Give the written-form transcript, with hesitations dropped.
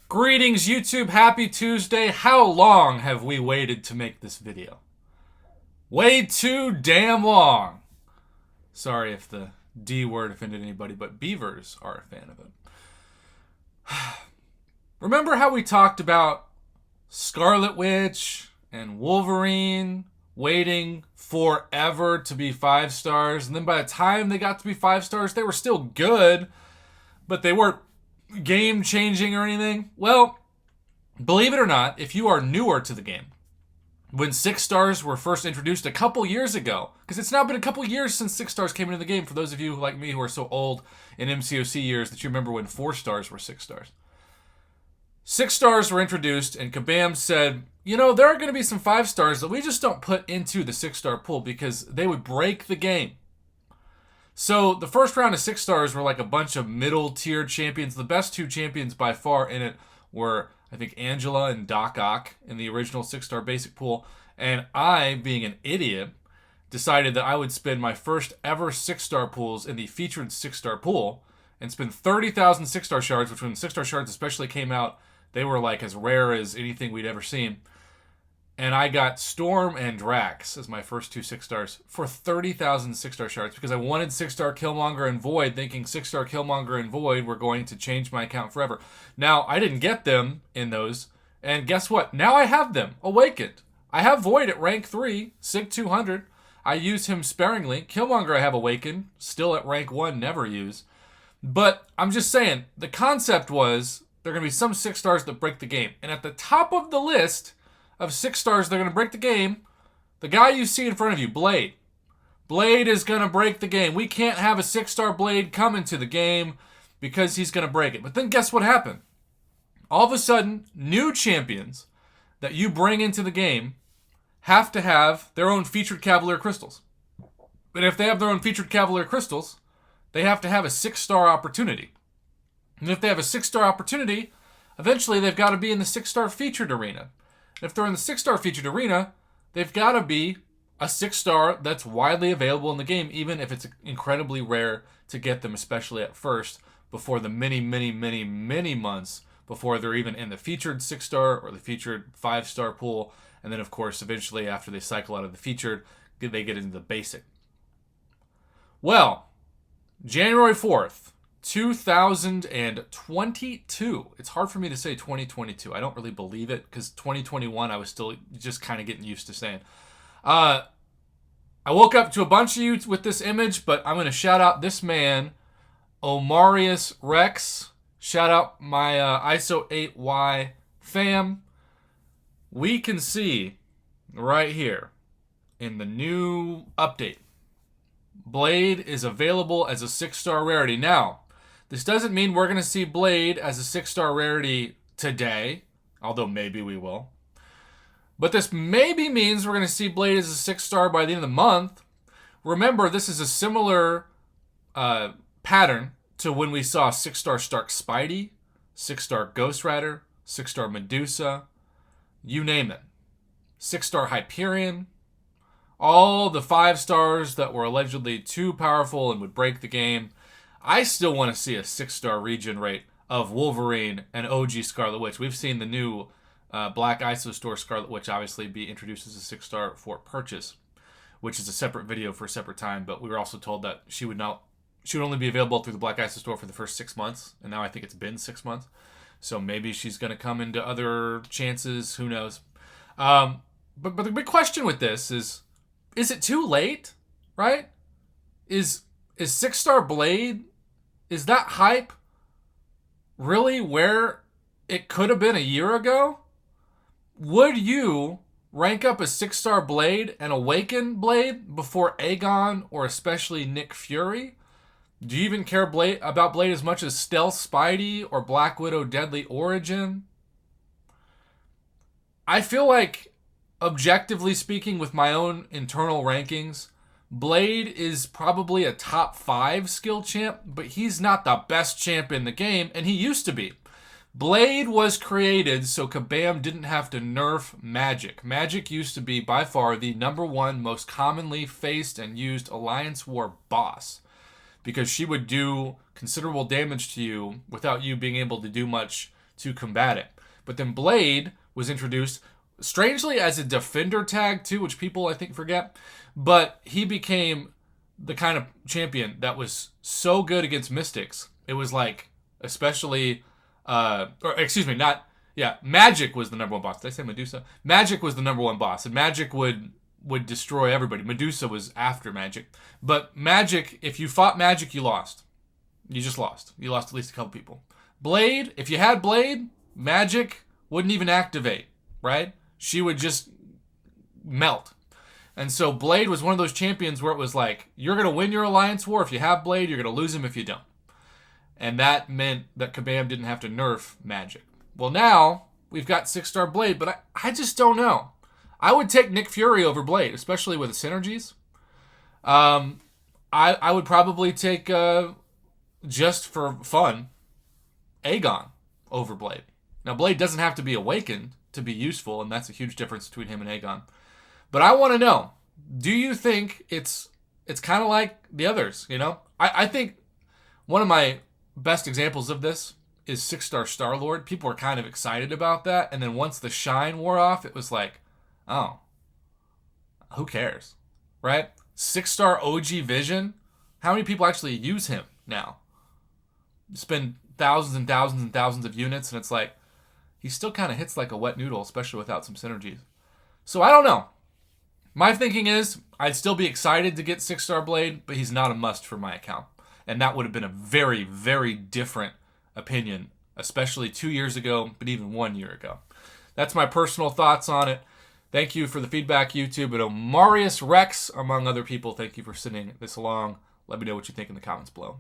Greetings YouTube, happy Tuesday. How long have we waited to make this video? Way too damn long. Sorry if the D word offended anybody, but beavers are a fan of it. Remember how we talked about Scarlet Witch and Wolverine waiting forever to be 5 stars, and then by the time they got to be 5 stars, they were still good, but they weren't game changing or anything? Well, believe it or not, if you are newer to the game, when 6 stars were first introduced a couple years ago, because it's now been a couple years since 6 stars came into the game, for those of you like me who are so old in MCOC years that you remember when 4 stars were 6 stars. 6 stars were introduced, and Kabam said, you know, there are going to be some 5 stars that we just don't put into the 6-star pool because they would break the game. So the first round of 6 stars were like a bunch of middle tier champions. The best 2 champions by far in it were, I think, Angela and Doc Ock in the original 6-star basic pool. And I, being an idiot, decided that I would spend my first ever 6-star pools in the featured 6-star pool and spend 30,000 6-star shards, which when 6-star shards especially came out, they were like as rare as anything we'd ever seen. And I got Storm and Drax as my first 2 6 stars for 30,000 6-star shards because I wanted 6-star Killmonger and Void, thinking 6-star Killmonger and Void were going to change my account forever. Now, I didn't get them in those, and guess what? Now I have them, Awakened. I have Void at rank 3, Sig 200. I use him sparingly. Killmonger I have Awakened, still at rank 1, never use. But I'm just saying, the concept was there are going to be some 6 stars that break the game. And at the top of the list of 6 stars, they're going to break the game. The guy you see in front of you, Blade. Blade is going to break the game. We can't have a 6-star Blade come into the game because he's going to break it. But then guess what happened? All of a sudden, new champions that you bring into the game have to have their own featured Cavalier crystals. But if they have their own featured Cavalier crystals, they have to have a 6-star opportunity. And if they have a 6-star opportunity, eventually they've got to be in the 6-star featured arena. If they're in the 6-star featured arena, they've got to be a 6-star that's widely available in the game, even if it's incredibly rare to get them, especially at first, before the many months before they're even in the featured 6-star or the featured 5-star pool. And then, of course, eventually after they cycle out of the featured, they get into the basic. Well, January 4th, 2022. It's hard for me to say 2022. I don't really believe it because 2021 I was still just kind of getting used to saying. I woke up to a bunch of you with this image, but I'm going to shout out this man, Omarius Rex. Shout out my ISO 8Y fam. We can see right here in the new update, Blade is available as a 6-star rarity. Now, this doesn't mean we're going to see Blade as a 6-star rarity today, although maybe we will. But this maybe means we're going to see Blade as a 6-star by the end of the month. Remember, this is a similar pattern to when we saw 6-star Stark Spidey, 6-star Ghost Rider, 6-star Medusa, you name it. 6-star Hyperion. All the 5 stars that were allegedly too powerful and would break the game. I still want to see a 6-star regen rate of Wolverine and OG Scarlet Witch. We've seen the new Black ISO Store Scarlet Witch obviously be introduced as a 6-star for purchase, which is a separate video for a separate time. But we were also told that she would only be available through the Black ISO Store for the first 6 months, and now I think it's been 6 months. So maybe she's going to come into other chances. Who knows? But the big question with this is it too late? Right? Is 6-star Blade, is that hype really where it could have been a year ago? Would you rank up a 6-star Blade and Awaken Blade before Aegon or especially Nick Fury? Do you even care about Blade as much as Stealth Spidey or Black Widow Deadly Origin? I feel like, objectively speaking, with my own internal rankings, Blade is probably a top 5 skill champ, but he's not the best champ in the game, and he used to be. Blade was created so Kabam didn't have to nerf Magic. Magic used to be by far the #1 most commonly faced and used Alliance War boss, because she would do considerable damage to you without you being able to do much to combat it. But then Blade was introduced, strangely, as a defender tag too, which people I think forget. But he became the kind of champion that was so good against Mystics. It was like, especially, Magic was the number one boss. Did I say Medusa? Magic was the number one boss, and Magic would destroy everybody. Medusa was after Magic. But Magic, if you fought Magic, you lost. You just lost. You lost at least a couple people. Blade, if you had Blade, Magic wouldn't even activate, right? She would just melt. And so Blade was one of those champions where it was like, you're going to win your alliance war if you have Blade, you're going to lose him if you don't. And that meant that Kabam didn't have to nerf Magic. Well, now we've got 6-star Blade, but I just don't know. I would take Nick Fury over Blade, especially with the synergies. I would probably take, just for fun, Aegon over Blade. Now, Blade doesn't have to be awakened to be useful, and that's a huge difference between him and Aegon. But I want to know, do you think it's kind of like the others, you know? I think one of my best examples of this is 6-star Star-Lord. People were kind of excited about that, and then once the shine wore off, it was like, oh, who cares, right? 6-star OG Vision, how many people actually use him now? Spend thousands and thousands and thousands of units, and it's like, he still kind of hits like a wet noodle, especially without some synergies. So I don't know. My thinking is, I'd still be excited to get 6-star Blade, but he's not a must for my account. And that would have been a very, very different opinion, especially 2 years ago, but even 1 year ago. That's my personal thoughts on it. Thank you for the feedback, YouTube. And Omarius Rex, among other people, thank you for sending this along. Let me know what you think in the comments below.